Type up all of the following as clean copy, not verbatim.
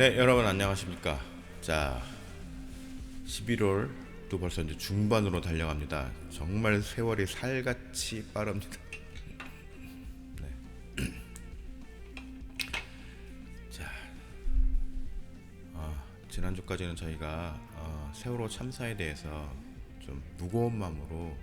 네, 여러분 안녕하십니까? 자, 11월 또 벌써 이제 중반으로 달려갑니다. 정말 세월이 살같이 빠릅니다. 자, 지난주까지는 저희가 세월호 참사에 대해서 좀 무거운 마음으로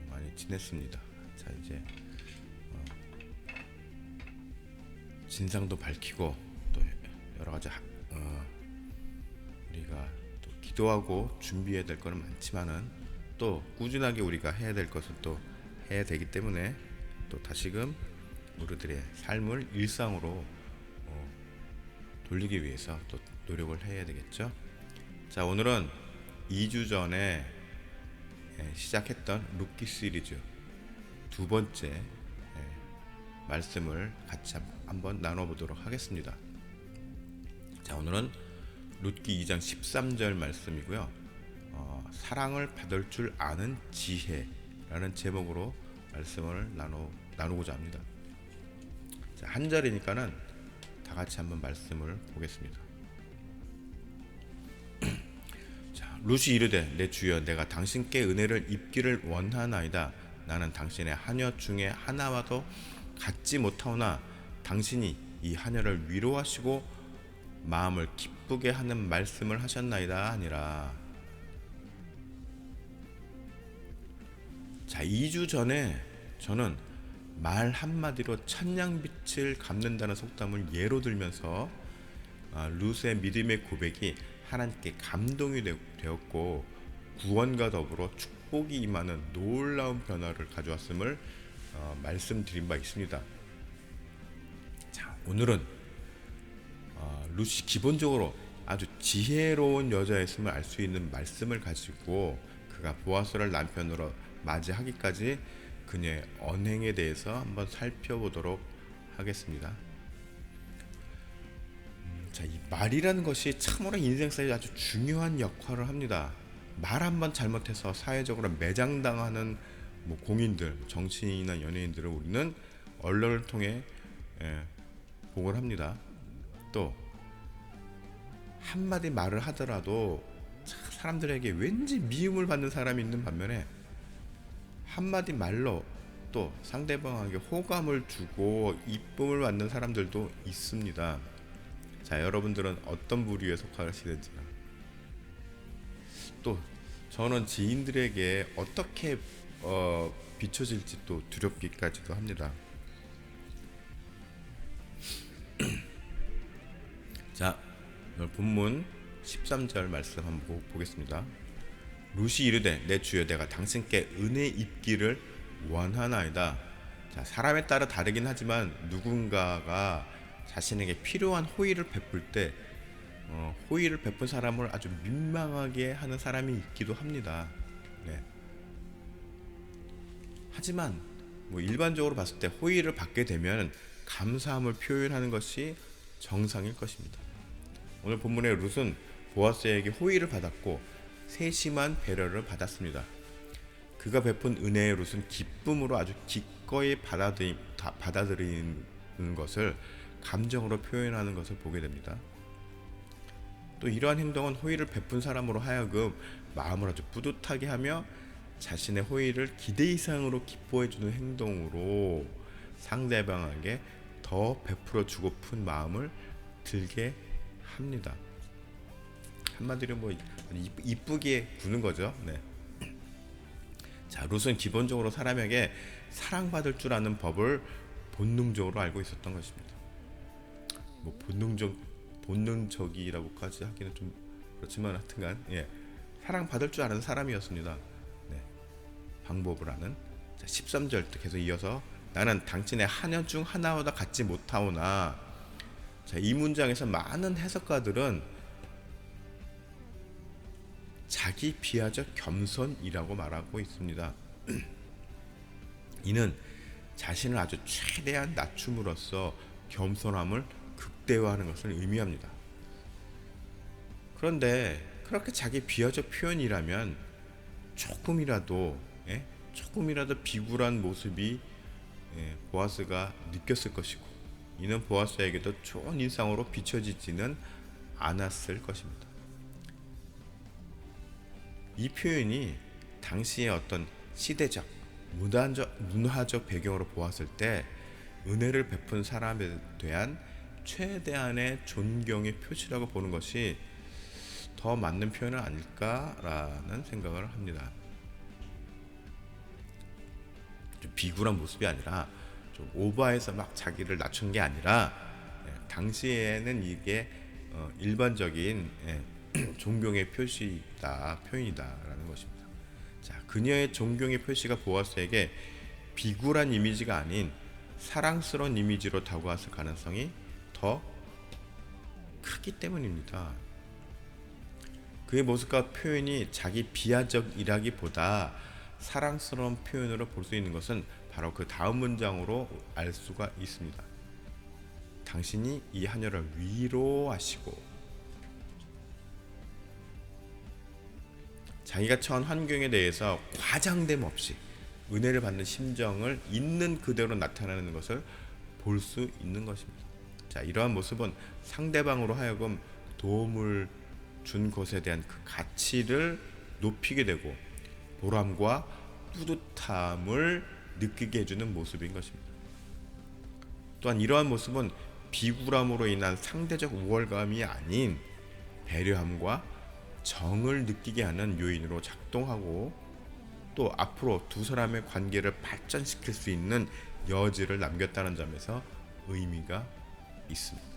많이 지냈습니다. 자, 이제 진상도 밝히고 또 여러 가지 우리가 또 기도하고 준비해야 될 거는 많지만은 또 꾸준하게 우리가 해야 될 것은 또 해야 되기 때문에 또 다시금 우리들의 삶을 일상으로 돌리기 위해서 또 노력을 해야 되겠죠. 자, 오늘은 2주 전에 시작했던 루키 시리즈 두 번째 말씀을 같이 한번 나눠보도록 하겠습니다. 자, 오늘은 룻기 2장 13절 말씀이고요. 사랑을 받을 줄 아는 지혜라는 제목으로 말씀을 나누고자 합니다. 자, 한 절이니까는 다 같이 한번 말씀을 보겠습니다. 자, 룻이 이르되 내 주여 내가 당신께 은혜를 입기를 원하나이다. 나는 당신의 하녀 중에 하나와도 같지 못하오나 당신이 이 하녀를 위로하시고 마음을 기쁘게 하는 말씀을 하셨나이다 하니라. 자, 2주 전에 저는 말 한마디로 천냥빛을 갚는다는 속담을 예로 들면서 룻의 믿음의 고백이 하나님께 감동이 되었고 구원과 더불어 축복이 임하는 놀라운 변화를 가져왔음을 말씀드린 바 있습니다. 자, 오늘은 룻이 기본적으로 아주 지혜로운 여자였음을 알 수 있는 말씀을 가지고 그가 보아스를 남편으로 맞이하기까지 그녀의 언행에 대해서 한번 살펴보도록 하겠습니다. 자, 이 말이라는 것이 참으로 인생사에 아주 중요한 역할을 합니다. 말 한번 잘못해서 사회적으로 매장당하는 공인들, 정치인이나 연예인들을 우리는 언론을 통해 보곤 합니다. 또 한마디 말을 하더라도 사람들에게 왠지 미움을 받는 사람이 있는 반면에 한마디 말로 또 상대방에게 호감을 주고 이쁨을 받는 사람들도 있습니다. 자, 여러분들은 어떤 부류에 속하시는지, 또 저는 지인들에게 어떻게 비춰질지 또 두렵기까지도 합니다. 자, 본문 13절 말씀 한번 보겠습니다. 룻이 이르되 내 주여 내가 당신께 은혜 입기를 원하나이다. 자, 사람에 따라 다르긴 하지만 누군가가 자신에게 필요한 호의를 베풀 때 호의를 베푼 사람을 아주 민망하게 하는 사람이 있기도 합니다. 네. 하지만 일반적으로 봤을 때 호의를 받게 되면 감사함을 표현하는 것이 정상일 것입니다. 오늘 본문의 룻은 보아스에게 호의를 받았고 세심한 배려를 받았습니다. 그가 베푼 은혜의 룻은 기쁨으로 아주 기꺼이 받아들이는 것을 감정으로 표현하는 것을 보게 됩니다. 또 이러한 행동은 호의를 베푼 사람으로 하여금 마음을 아주 뿌듯하게 하며 자신의 호의를 기대 이상으로 기뻐해주는 행동으로 상대방에게 더 베풀어 주고픈 마음을 들게 합니다. 한마디로 이쁘게 구는 거죠. 네. 자, 룻은 기본적으로 사람에게 사랑받을 줄 아는 법을 본능적으로 알고 있었던 것입니다. 본능적이라고까지 하기는 좀 그렇지만 하여튼간 사랑받을 줄 아는 사람이었습니다. 네. 방법을 아는. 자, 13절 계속 이어서 나는 당신의 하녀 중 하나보다 같지 못하오나. 자, 이 문장에서 많은 해석가들은 자기 비하적 겸손이라고 말하고 있습니다. 이는 자신을 아주 최대한 낮춤으로써 겸손함을 극대화하는 것을 의미합니다. 그런데 그렇게 자기 비하적 표현이라면 조금이라도 비굴한 모습이 보아스가 느꼈을 것이고 이는 보아스에게도 좋은 인상으로 비춰지지는 않았을 것입니다. 이 표현이 당시의 어떤 시대적, 문화적 배경으로 보았을 때 은혜를 베푼 사람에 대한 최대한의 존경의 표시라고 보는 것이 더 맞는 표현은 아닐까라는 생각을 합니다. 좀 비굴한 모습이 아니라 좀 오버해서 막 자기를 낮춘 게 아니라 당시에는 이게 일반적인 존경의 표현이다라는 것입니다. 자, 그녀의 존경의 표시가 보아스에게 비굴한 이미지가 아닌 사랑스러운 이미지로 다가왔을 가능성이 더 크기 때문입니다. 그의 모습과 표현이 자기 비하적이라기보다 사랑스러운 표현으로 볼 수 있는 것은 바로 그 다음 문장으로 알 수가 있습니다. 당신이 이 하녀를 위로하시고, 자기가 처한 환경에 대해서 과장됨 없이 은혜를 받는 심정을 있는 그대로 나타내는 것을 볼 수 있는 것입니다. 자, 이러한 모습은 상대방으로 하여금 도움을 준 것에 대한 그 가치를 높이게 되고 보람과 뿌듯함을 느끼게 해주는 모습인 것입니다. 또한 이러한 모습은 비굴함으로 인한 상대적 우월감이 아닌 배려함과 정을 느끼게 하는 요인으로 작동하고, 또 앞으로 두 사람의 관계를 발전시킬 수 있는 여지를 남겼다는 점에서 의미가 있습니다.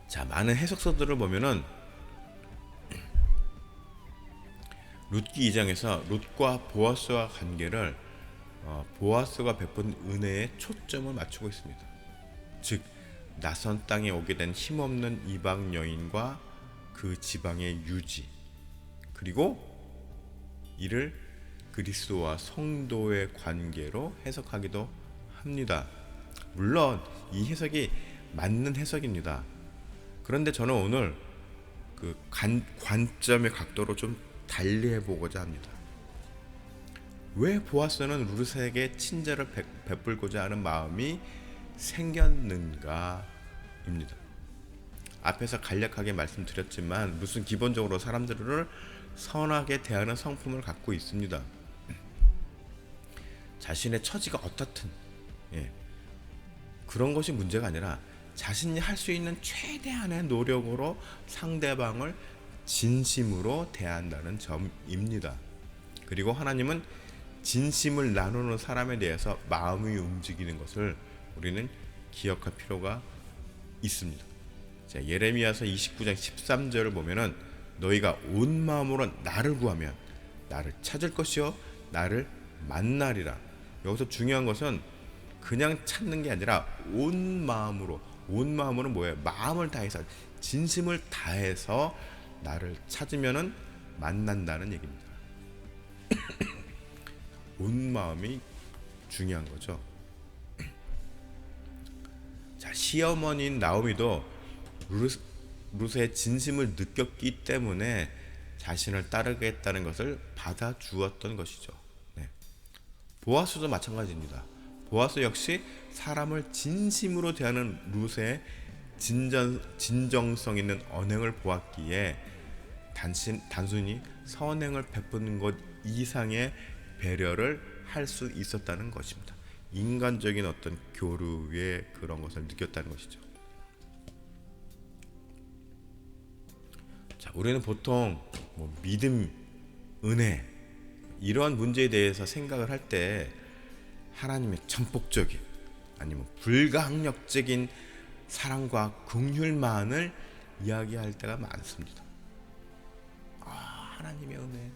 자, 많은 해석서들을 보면은 룻기 2장에서 룻과 보아스와 관계를 보아스가 베푼 은혜에 초점을 맞추고 있습니다. 즉, 낯선 땅에 오게 된 힘없는 이방 여인과 그 지방의 유지, 그리고 이를 그리스도와 성도의 관계로 해석하기도 합니다. 물론 이 해석이 맞는 해석입니다. 그런데 저는 오늘 그 관점의 각도로 좀 달리 해보고자 합니다. 왜 보아스는 룻에게 친절을 베풀고자 하는 마음이 생겼는가 입니다. 앞에서 간략하게 말씀드렸지만 룻은 기본적으로 사람들을 선하게 대하는 성품을 갖고 있습니다. 자신의 처지가 어떻든 그런 것이 문제가 아니라 자신이 할 수 있는 최대한의 노력으로 상대방을 진심으로 대한다는 점입니다. 그리고 하나님은 진심을 나누는 사람에 대해서 마음이 움직이는 것을 우리는 기억할 필요가 있습니다. 자, 예레미야서 29장 13절을 보면은 너희가 온 마음으로 나를 구하면 나를 찾을 것이요 나를 만나리라. 여기서 중요한 것은 그냥 찾는 게 아니라 온 마음으로. 온 마음으로는 뭐예요? 마음을 다해서, 진심을 다해서 나를 찾으면은 만난다는 얘기입니다. 온 마음이 중요한 거죠. 자, 시어머니인 나오미도 룻의 진심을 느꼈기 때문에 자신을 따르겠다는 것을 받아주었던 것이죠. 보아스도 마찬가지입니다. 보아스 역시 사람을 진심으로 대하는 룻의 진정성 있는 언행을 보았기에 단순히 선행을 베푸는 것 이상의 배려를 할 수 있었다는 것입니다. 인간적인 어떤 교류의 그런 것을 느꼈다는 것이죠. 자, 우리는 보통 믿음, 은혜 이러한 문제에 대해서 생각을 할 때 하나님의 전폭적인 아니면 불가항력적인 사랑과 긍휼만을 이야기할 때가 많습니다. 하나님의 은혜,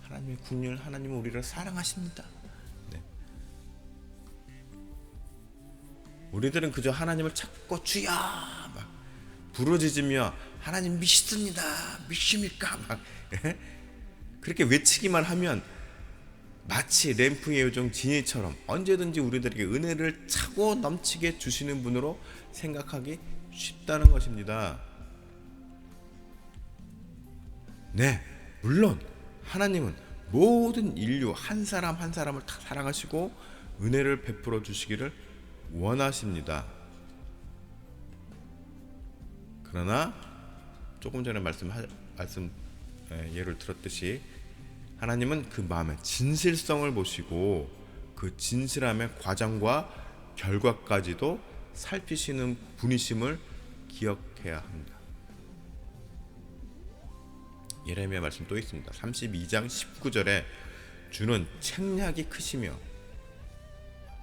하나님의 긍휼, 하나님은 우리를 사랑하십니다. 우리들은 그저 하나님을 찾고 주여 막 부르짖으며 하나님 믿습니다, 믿습니까? 막 그렇게 외치기만 하면 마치 램프의 요정 지니처럼 언제든지 우리들에게 은혜를 차고 넘치게 주시는 분으로 생각하기 쉽다는 것입니다. 네, 물론 하나님은 모든 인류 한 사람 한 사람을 다 사랑하시고 은혜를 베풀어 주시기를 원하십니다. 그러나 조금 전에 예를 들었듯이 하나님은 그 마음의 진실성을 보시고 그 진실함의 과정과 결과까지도 살피시는 분이심을 기억해야 합니다. 예레미야 말씀 또 있습니다. 32장 19절에 주는 책략이 크시며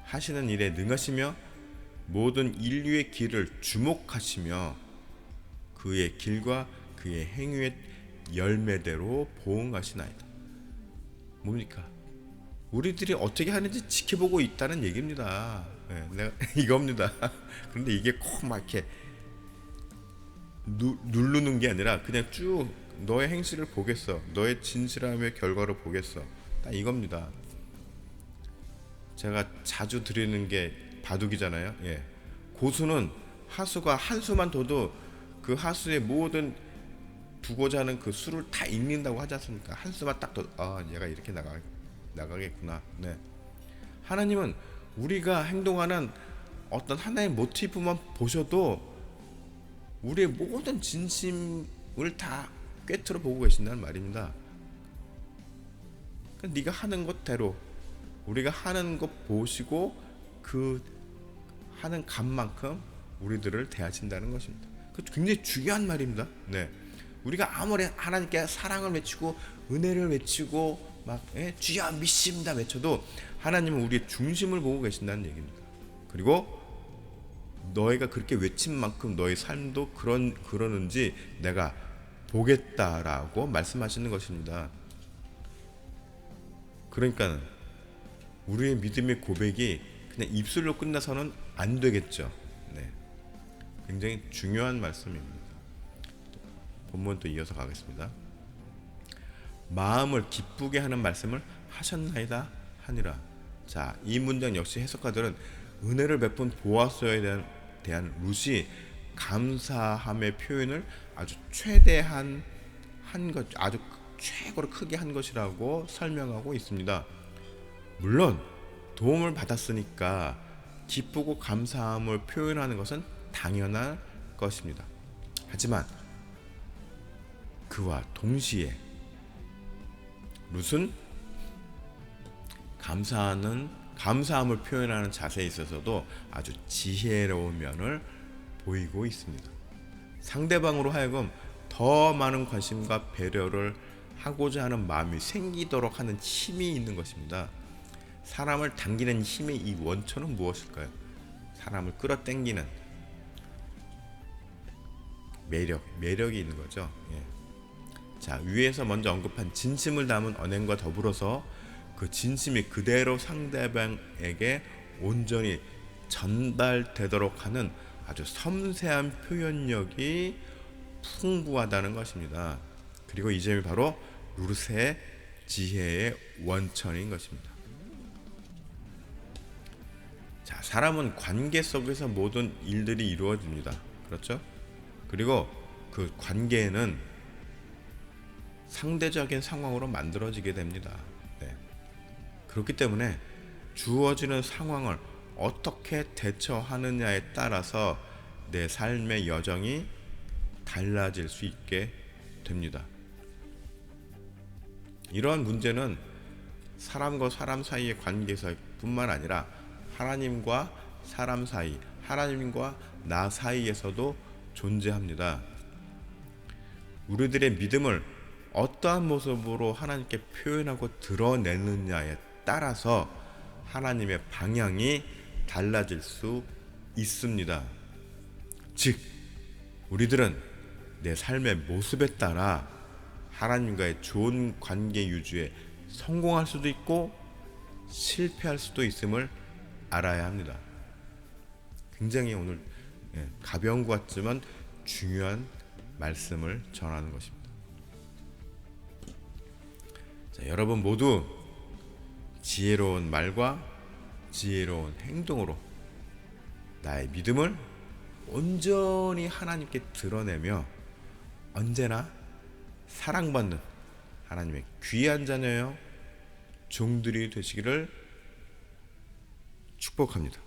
하시는 일에 능하시며 모든 인류의 길을 주목하시며 그의 길과 그의 행위의 열매대로 보응하시나이다. 뭡니까? 우리들이 어떻게 하는지 지켜보고 있다는 얘기입니다. 내가 이겁니다. 그런데 이게 꼭 막 이렇게 누르는 게 아니라 그냥 쭉 너의 행실을 보겠어. 너의 진실함의 결과를 보겠어. 딱 이겁니다. 제가 자주 드리는 게 바둑이잖아요. 고수는 하수가 한 수만 둬도 그 하수의 모든 두고자 하는 그 수를 다 읽는다고 하지 않습니까? 한 수만 딱 둬, 얘가 이렇게 나가겠구나. 하나님은 우리가 행동하는 어떤 하나의 모티브만 보셔도 우리의 모든 진심을 다 꿰뚫어 보고 계신다는 말입니다. 그러니까 네가 하는 것대로 우리가 하는 것 보시고 그 하는 값만큼 우리들을 대하신다는 것입니다. 그 굉장히 중요한 말입니다. 우리가 아무리 하나님께 사랑을 외치고 은혜를 외치고 막 주여 믿습니다 외쳐도 하나님은 우리의 중심을 보고 계신다는 얘기입니다. 그리고 너희가 그렇게 외친 만큼 너의 삶도 그러는지 내가 보겠다라고 말씀하시는 것입니다. 그러니까 우리의 믿음의 고백이 그냥 입술로 끝나서는 안 되겠죠. 굉장히 중요한 말씀입니다. 본문 또 이어서 가겠습니다. 마음을 기쁘게 하는 말씀을 하셨나이다 하니라. 자, 이 문장 역시 해석가들은 은혜를 베푼 보아스에 대한 룻이 감사함의 표현을 아주 최대한 한 것, 아주 최고로 크게 한 것이라고 설명하고 있습니다. 물론 도움을 받았으니까 기쁘고 감사함을 표현하는 것은 당연할 것입니다. 하지만 그와 동시에 룻은 감사함을 표현하는 자세에 있어서도 아주 지혜로운 면을 보이고 있습니다. 상대방으로 하여금 더 많은 관심과 배려를 하고자 하는 마음이 생기도록 하는 힘이 있는 것입니다. 사람을 당기는 힘의 이 원천은 무엇일까요? 사람을 끌어당기는 매력이 있는 거죠. 자, 위에서 먼저 언급한 진심을 담은 언행과 더불어서 그 진심이 그대로 상대방에게 온전히 전달되도록 하는 아주 섬세한 표현력이 풍부하다는 것입니다. 그리고 이 점이 바로 룻의 지혜의 원천인 것입니다. 자, 사람은 관계 속에서 모든 일들이 이루어집니다. 그렇죠? 그리고 그 관계는 상대적인 상황으로 만들어지게 됩니다. 그렇기 때문에 주어지는 상황을 어떻게 대처하느냐에 따라서 내 삶의 여정이 달라질 수 있게 됩니다. 이러한 문제는 사람과 사람 사이의 관계에서 뿐만 아니라 하나님과 사람 사이, 하나님과 나 사이에서도 존재합니다. 우리들의 믿음을 어떠한 모습으로 하나님께 표현하고 드러내느냐에 따라서 하나님의 방향이 달라질 수 있습니다. 즉, 우리들은 내 삶의 모습에 따라 하나님과의 좋은 관계 유지에 성공할 수도 있고 실패할 수도 있음을 알아야 합니다. 굉장히 오늘 가벼운 것 같지만 중요한 말씀을 전하는 것입니다. 자, 여러분 모두 지혜로운 말과 지혜로운 행동으로 나의 믿음을 온전히 하나님께 드러내며 언제나 사랑받는 하나님의 귀한 자녀여 종들이 되시기를 축복합니다.